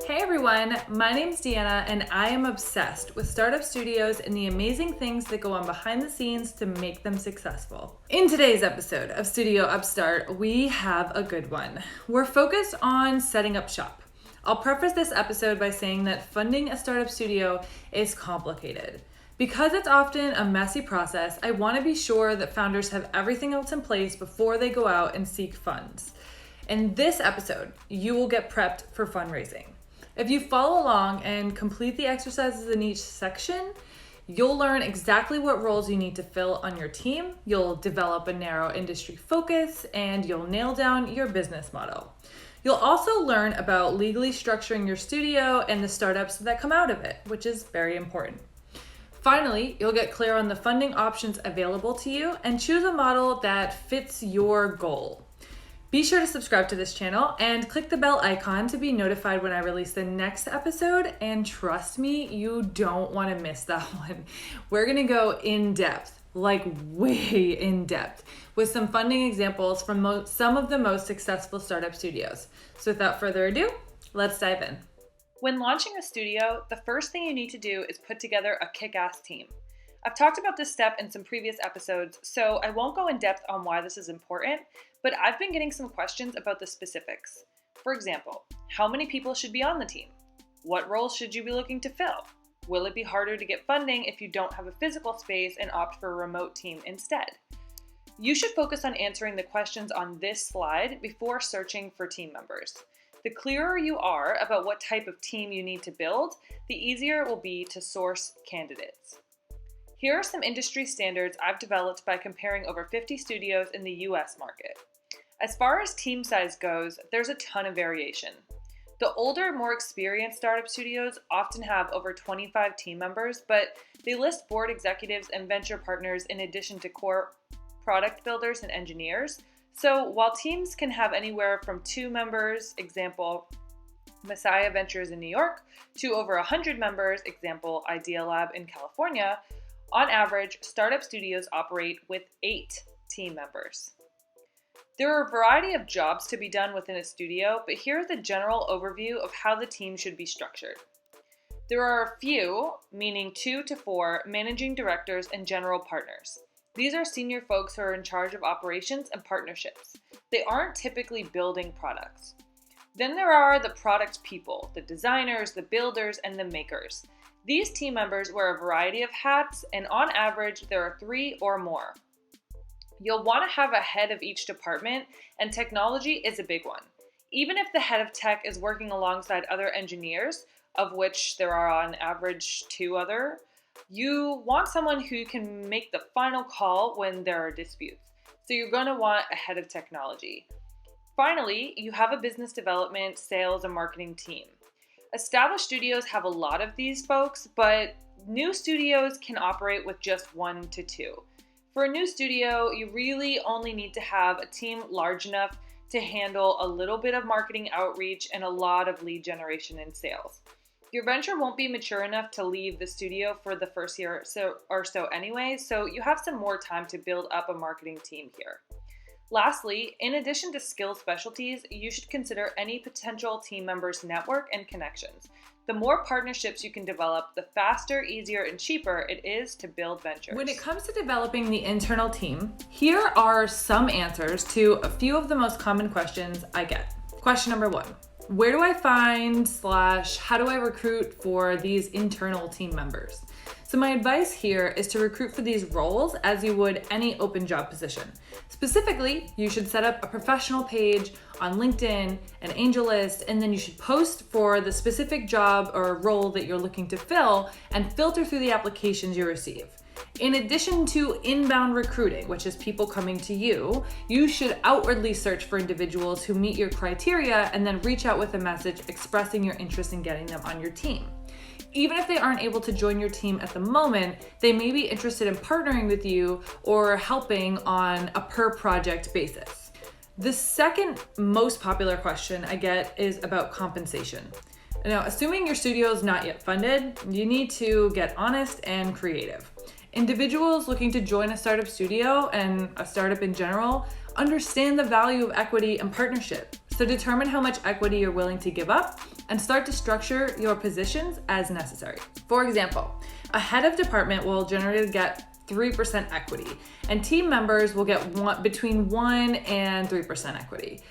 Hey everyone, my name's Deanna and I am obsessed with startup studios and the amazing things that go on behind the scenes to make them successful. In today's episode of Studio Upstart, we have a good one. We're focused on setting up shop. I'll preface this episode by saying that funding a startup studio is complicated. Because it's often a messy process, I want to be sure that founders have everything else in place before they go out and seek funds. In this episode, you will get prepped for fundraising. If you follow along and complete the exercises in each section, you'll learn exactly what roles you need to fill on your team, you'll develop a narrow industry focus, and you'll nail down your business model. You'll also learn about legally structuring your studio and the startups that come out of it, which is very important. Finally, you'll get clear on the funding options available to you and choose a model that fits your goal. Be sure to subscribe to this channel and click the bell icon to be notified when I release the next episode. And trust me, you don't want to miss that one. We're going to go in depth, like way in depth, with some funding examples from some of the most successful startup studios. So without further ado, let's dive in. When launching a studio, the first thing you need to do is put together a kick-ass team. I've talked about this step in some previous episodes, so I won't go in depth on why this is important, but I've been getting some questions about the specifics. For example, how many people should be on the team? What roles should you be looking to fill? Will it be harder to get funding if you don't have a physical space and opt for a remote team instead? You should focus on answering the questions on this slide before searching for team members. The clearer you are about what type of team you need to build, the easier it will be to source candidates. Here are some industry standards I've developed by comparing over 50 studios in the US market. As far as team size goes, there's a ton of variation. The older, more experienced startup studios often have over 25 team members, but they list board executives and venture partners in addition to core product builders and engineers. So while teams can have anywhere from 2 members, example, Messiah Ventures in New York, to over 100 members, example, Idea Lab in California, on average, startup studios operate with 8 team members. There are a variety of jobs to be done within a studio, but here's the general overview of how the team should be structured. There are a few, meaning 2 to 4, managing directors and general partners. These are senior folks who are in charge of operations and partnerships. They aren't typically building products. Then there are the product people, the designers, the builders, and the makers. These team members wear a variety of hats, and on average, there are 3 or more. You'll want to have a head of each department, and technology is a big one. Even if the head of tech is working alongside other engineers, of which there are on average 2 other, you want someone who can make the final call when there are disputes. So you're going to want a head of technology. Finally, you have a business development, sales, and marketing team. Established studios have a lot of these folks, but new studios can operate with just 1 to 2. For a new studio, you really only need to have a team large enough to handle a little bit of marketing outreach and a lot of lead generation and sales. Your venture won't be mature enough to leave the studio for the first year or so anyway, so you have some more time to build up a marketing team here. Lastly, in addition to skill specialties, you should consider any potential team members' network and connections. The more partnerships you can develop, the faster, easier, and cheaper it is to build ventures. When it comes to developing the internal team, here are some answers to a few of the most common questions I get. Question number 1. Where do I find / how do I recruit for these internal team members? So my advice here is to recruit for these roles as you would any open job position. Specifically, you should set up a professional page on LinkedIn, an angel list, and then you should post for the specific job or role that you're looking to fill and filter through the applications you receive. In addition to inbound recruiting, which is people coming to you, you should outwardly search for individuals who meet your criteria and then reach out with a message expressing your interest in getting them on your team. Even if they aren't able to join your team at the moment, they may be interested in partnering with you or helping on a per project basis. The second most popular question I get is about compensation. Now, assuming your studio is not yet funded, you need to get honest and creative. Individuals looking to join a startup studio and a startup in general understand the value of equity and partnership. So determine how much equity you're willing to give up and start to structure your positions as necessary. For example, a head of department will generally get 3% equity, and team members will get between 1 and 3% equity.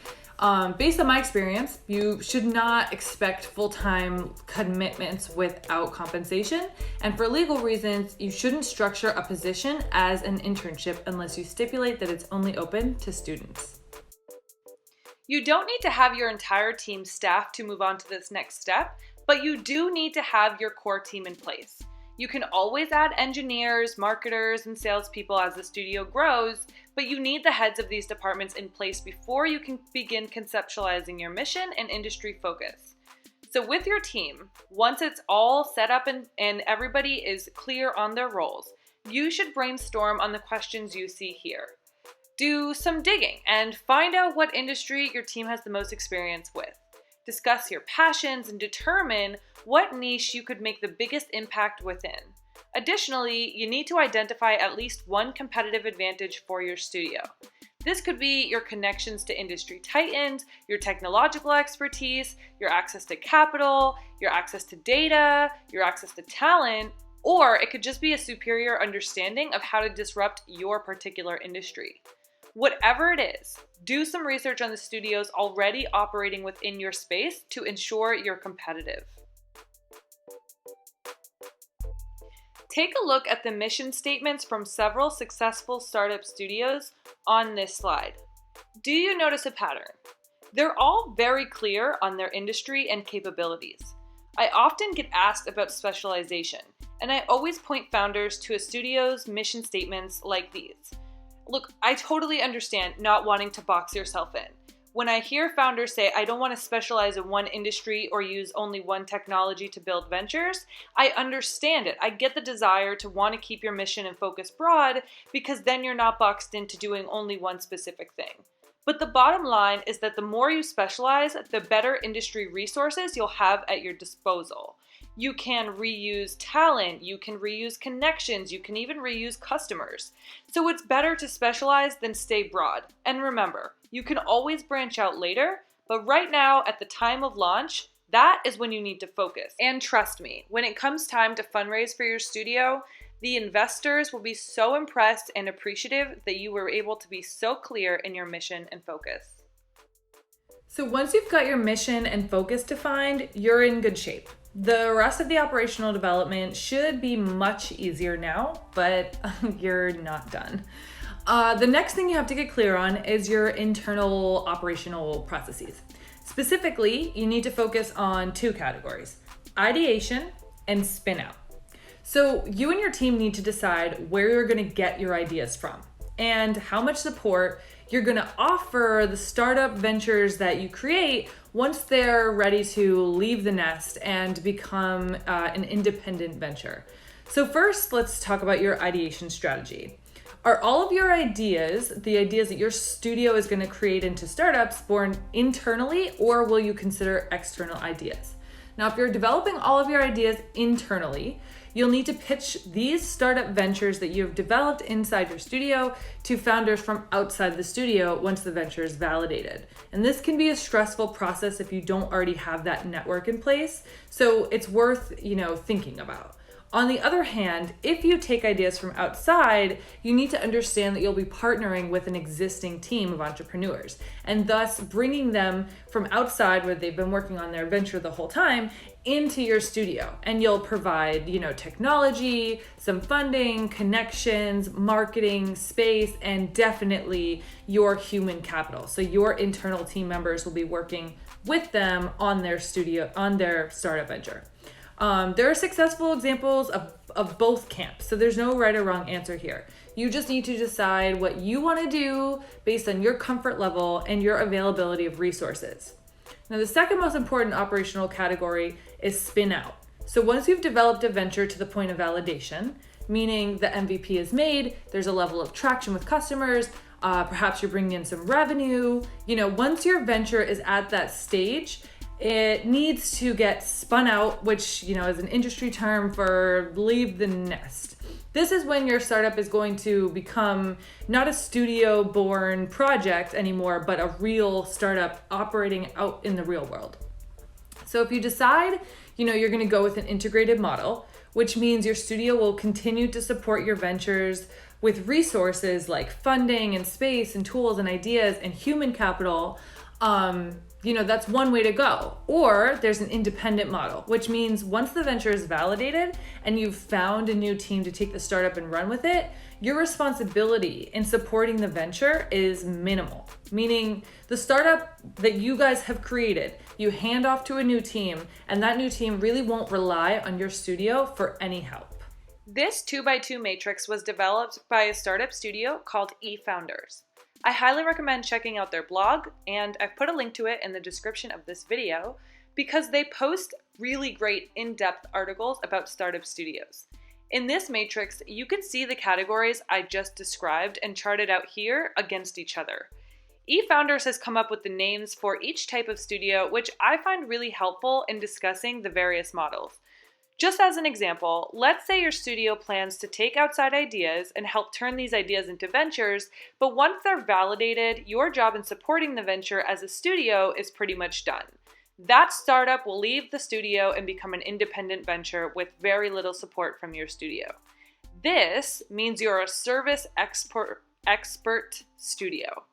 Based on my experience, you should not expect full-time commitments without compensation. And for legal reasons, you shouldn't structure a position as an internship unless you stipulate that it's only open to students. You don't need to have your entire team staffed to move on to this next step, but you do need to have your core team in place. You can always add engineers, marketers, and salespeople as the studio grows, but you need the heads of these departments in place before you can begin conceptualizing your mission and industry focus. So with your team, once it's all set up and everybody is clear on their roles, you should brainstorm on the questions you see here. Do some digging and find out what industry your team has the most experience with. Discuss your passions and determine what niche you could make the biggest impact within. Additionally, you need to identify at least one competitive advantage for your studio. This could be your connections to industry titans, your technological expertise, your access to capital, your access to data, your access to talent, or it could just be a superior understanding of how to disrupt your particular industry. Whatever it is, do some research on the studios already operating within your space to ensure you're competitive. Take a look at the mission statements from several successful startup studios on this slide. Do you notice a pattern? They're all very clear on their industry and capabilities. I often get asked about specialization, and I always point founders to a studio's mission statements like these. Look, I totally understand not wanting to box yourself in. When I hear founders say, I don't want to specialize in one industry or use only one technology to build ventures, I understand it. I get the desire to want to keep your mission and focus broad because then you're not boxed into doing only one specific thing. But the bottom line is that the more you specialize, the better industry resources you'll have at your disposal. You can reuse talent, you can reuse connections, you can even reuse customers. So it's better to specialize than stay broad. And remember, you can always branch out later, but right now at the time of launch, that is when you need to focus. And trust me, when it comes time to fundraise for your studio, the investors will be so impressed and appreciative that you were able to be so clear in your mission and focus. So once you've got your mission and focus defined, you're in good shape. The rest of the operational development should be much easier now, but you're not done. The next thing you have to get clear on is your internal operational processes. Specifically, you need to focus on 2 categories: ideation and spin out. So you and your team need to decide where you're going to get your ideas from and how much support you're going to offer the startup ventures that you create once they're ready to leave the nest and become an independent venture. So first, let's talk about your ideation strategy. Are all of your ideas, the ideas that your studio is going to create into startups, born internally, or will you consider external ideas? Now, if you're developing all of your ideas internally, you'll need to pitch these startup ventures that you've developed inside your studio to founders from outside the studio once the venture is validated. And this can be a stressful process if you don't already have that network in place. So it's worth, thinking about. On the other hand, if you take ideas from outside, you need to understand that you'll be partnering with an existing team of entrepreneurs and thus bringing them from outside where they've been working on their venture the whole time into your studio. And you'll provide, technology, some funding, connections, marketing, space, and definitely your human capital. So your internal team members will be working with them on their startup venture. There are successful examples of both camps, so there's no right or wrong answer here. You just need to decide what you want to do based on your comfort level and your availability of resources. Now, the second most important operational category is spin out. So once you've developed a venture to the point of validation, meaning the MVP is made, there's a level of traction with customers, perhaps you're bringing in some revenue, once your venture is at that stage, it needs to get spun out, which, is an industry term for leave the nest. This is when your startup is going to become not a studio-born project anymore, but a real startup operating out in the real world. So if you decide, you're going to go with an integrated model, which means your studio will continue to support your ventures with resources like funding and space and tools and ideas and human capital, that's one way to go. Or there's an independent model, which means once the venture is validated and you've found a new team to take the startup and run with it, your responsibility in supporting the venture is minimal. Meaning the startup that you guys have created, you hand off to a new team, and that new team really won't rely on your studio for any help. This 2x2 matrix was developed by a startup studio called eFounders. I highly recommend checking out their blog, and I've put a link to it in the description of this video because they post really great in-depth articles about startup studios. In this matrix, you can see the categories I just described and charted out here against each other. eFounders has come up with the names for each type of studio, which I find really helpful in discussing the various models. Just as an example, let's say your studio plans to take outside ideas and help turn these ideas into ventures, but once they're validated, your job in supporting the venture as a studio is pretty much done. That startup will leave the studio and become an independent venture with very little support from your studio. This means you're a service expert studio.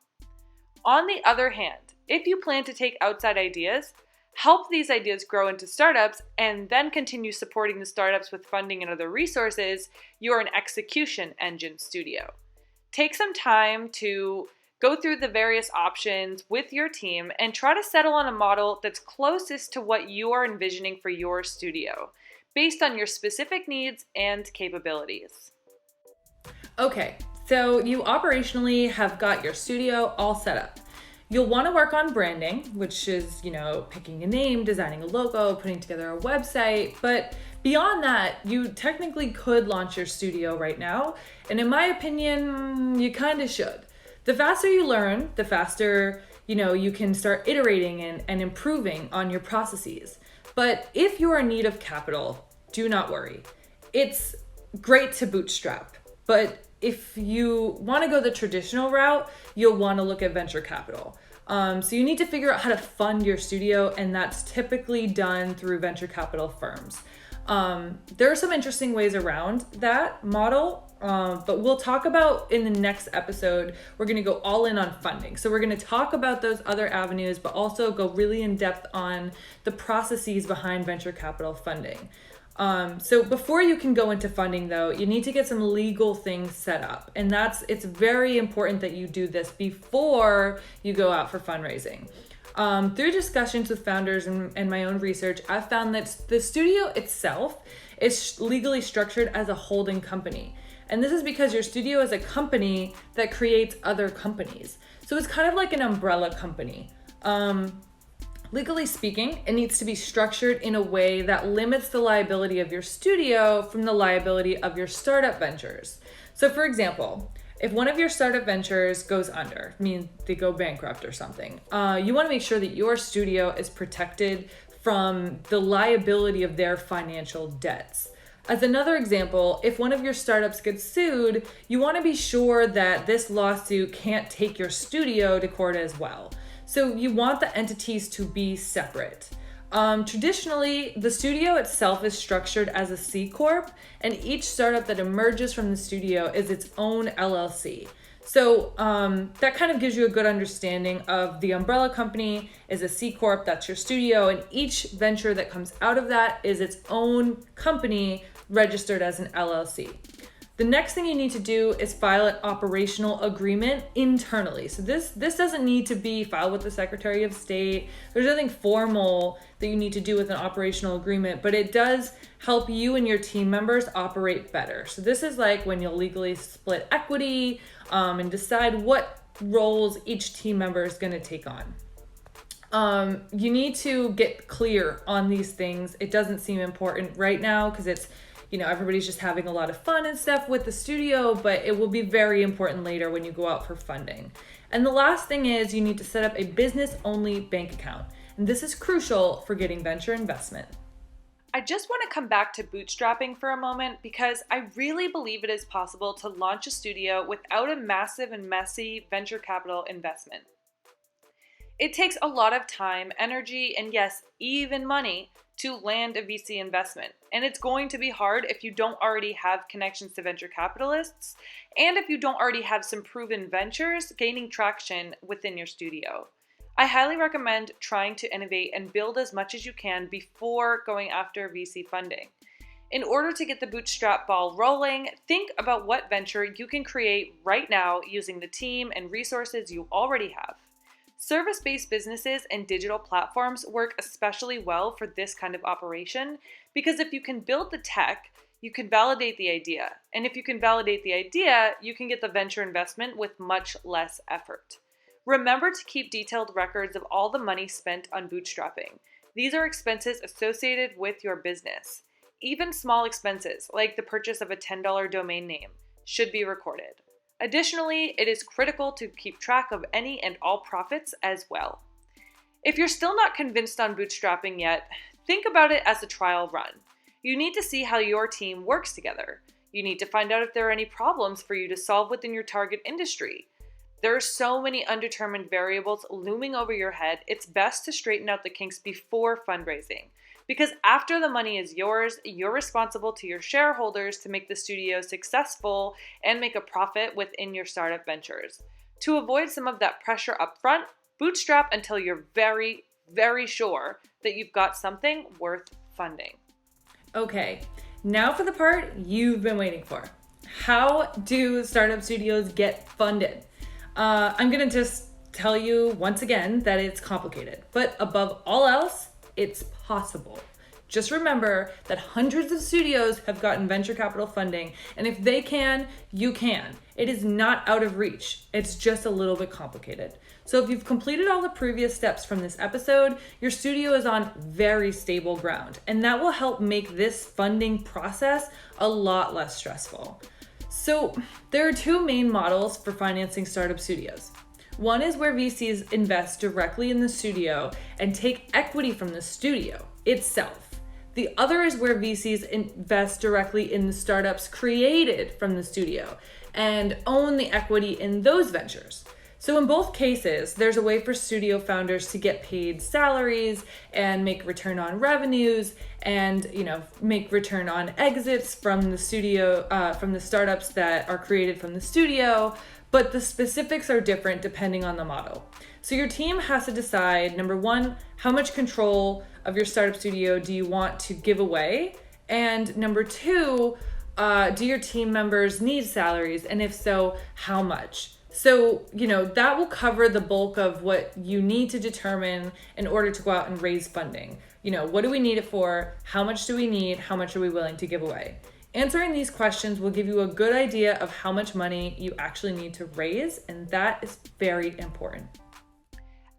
On the other hand, if you plan to take outside ideas, help these ideas grow into startups, and then continue supporting the startups with funding and other resources, you're an execution engine studio. Take some time to go through the various options with your team and try to settle on a model that's closest to what you are envisioning for your studio, based on your specific needs and capabilities. Okay, so you operationally have got your studio all set up. You'll want to work on branding, which is, picking a name, designing a logo, putting together a website. But beyond that, you technically could launch your studio right now. And in my opinion, you kind of should. The faster you learn, the faster, you can start iterating and improving on your processes. But if you are in need of capital, do not worry. It's great to bootstrap, but if you want to go the traditional route, you'll want to look at venture capital. So you need to figure out how to fund your studio, and that's typically done through venture capital firms. There are some interesting ways around that model, but we'll talk about in the next episode. We're going to go all in on funding. So we're going to talk about those other avenues, but also go really in depth on the processes behind venture capital funding. So before you can go into funding though, you need to get some legal things set up. And it's very important that you do this before you go out for fundraising. Through discussions with founders and my own research, I've found that the studio itself is legally structured as a holding company. And this is because your studio is a company that creates other companies. So it's kind of like an umbrella company. Legally speaking, it needs to be structured in a way that limits the liability of your studio from the liability of your startup ventures. So for example, if one of your startup ventures goes under, meaning they go bankrupt or something, you want to make sure that your studio is protected from the liability of their financial debts. As another example, if one of your startups gets sued, you want to be sure that this lawsuit can't take your studio to court as well. So you want the entities to be separate. Traditionally, the studio itself is structured as a C Corp, and each startup that emerges from the studio is its own LLC. So that kind of gives you a good understanding of the umbrella company is a C Corp, that's your studio, and each venture that comes out of that is its own company registered as an LLC. The next thing you need to do is file an operational agreement internally. So this doesn't need to be filed with the Secretary of State. There's nothing formal that you need to do with an operational agreement, but it does help you and your team members operate better. So this is like when you'll legally split equity and decide what roles each team member is going to take on. You need to get clear on these things. It doesn't seem important right now because it's everybody's just having a lot of fun and stuff with the studio, but it will be very important later when you go out for funding. And the last thing is you need to set up a business-only bank account. and this is crucial for getting venture investment. I just want to come back to bootstrapping for a moment because I really believe it is possible to launch a studio without a massive and messy venture capital investment. It takes a lot of time, energy, and yes, even money to land a VC investment. And it's going to be hard if you don't already have connections to venture capitalists and if you don't already have some proven ventures gaining traction within your studio. I highly recommend trying to innovate and build as much as you can before going after VC funding. In order to get the bootstrap ball rolling, think about what venture you can create right now using the team and resources you already have. Service-based businesses and digital platforms work especially well for this kind of operation because if you can build the tech, you can validate the idea. And if you can validate the idea, you can get the venture investment with much less effort. Remember to keep detailed records of all the money spent on bootstrapping. These are expenses associated with your business. Even small expenses, like the purchase of a $10 domain name, should be recorded. Additionally, it is critical to keep track of any and all profits as well. If you're still not convinced on bootstrapping yet, think about it as a trial run. You need to see how your team works together. You need to find out if there are any problems for you to solve within your target industry. There are so many undetermined variables looming over your head, it's best to straighten out the kinks before fundraising. Because after the money is yours, you're responsible to your shareholders to make the studio successful and make a profit within your startup ventures. To avoid some of that pressure up front, bootstrap until you're very, very sure that you've got something worth funding. Okay, now for the part you've been waiting for. How do startup studios get funded? I'm gonna just tell you once again that it's complicated, but above all else, it's possible. Just remember that hundreds of studios have gotten venture capital funding, and if they can, you can. It is not out of reach. It's just a little bit complicated. So if you've completed all the previous steps from this episode, your studio is on very stable ground, and that will help make this funding process a lot less stressful. So there are two main models for financing startup studios. One is where VCs invest directly in the studio and take equity from the studio itself. The other is where VCs invest directly in the startups created from the studio and own the equity in those ventures. So in both cases, there's a way for studio founders to get paid salaries and make return on revenues and, make return on exits from the studio, from the startups that are created from the studio. But the specifics are different depending on the model. So your team has to decide, number one, how much control of your startup studio do you want to give away? And number two, do your team members need salaries? And if so, how much? So, that will cover the bulk of what you need to determine in order to go out and raise funding. What do we need it for? How much do we need? How much are we willing to give away? Answering these questions will give you a good idea of how much money you actually need to raise, and that is very important.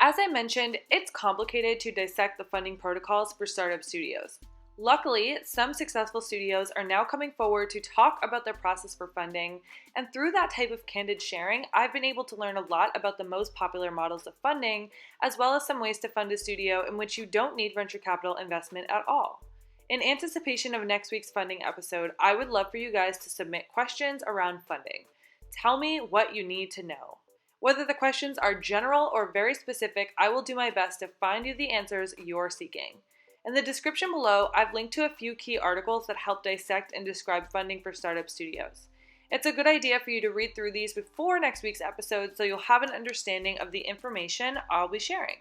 As I mentioned, it's complicated to dissect the funding protocols for startup studios. Luckily, some successful studios are now coming forward to talk about their process for funding, and through that type of candid sharing, I've been able to learn a lot about the most popular models of funding, as well as some ways to fund a studio in which you don't need venture capital investment at all. In anticipation of next week's funding episode, I would love for you guys to submit questions around funding. Tell me what you need to know. Whether the questions are general or very specific, I will do my best to find you the answers you're seeking. In the description below, I've linked to a few key articles that help dissect and describe funding for startup studios. It's a good idea for you to read through these before next week's episode so you'll have an understanding of the information I'll be sharing.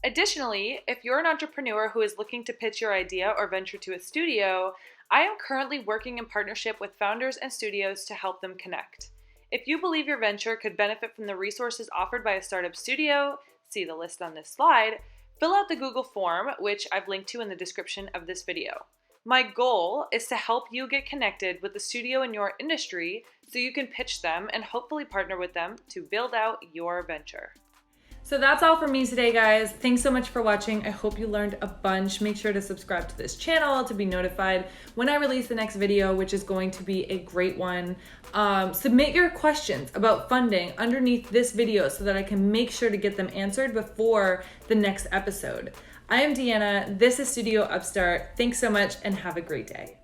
Additionally, if you're an entrepreneur who is looking to pitch your idea or venture to a studio, I am currently working in partnership with founders and studios to help them connect. If you believe your venture could benefit from the resources offered by a startup studio, see the list on this slide, fill out the Google form, which I've linked to in the description of this video. My goal is to help you get connected with the studio in your industry so you can pitch them and hopefully partner with them to build out your venture. So that's all for me today, guys. Thanks so much for watching. I hope you learned a bunch. Make sure to subscribe to this channel to be notified when I release the next video, which is going to be a great one. Submit your questions about funding underneath this video so that I can make sure to get them answered before the next episode. I am Deanna. This is Studio Upstart. Thanks so much and have a great day.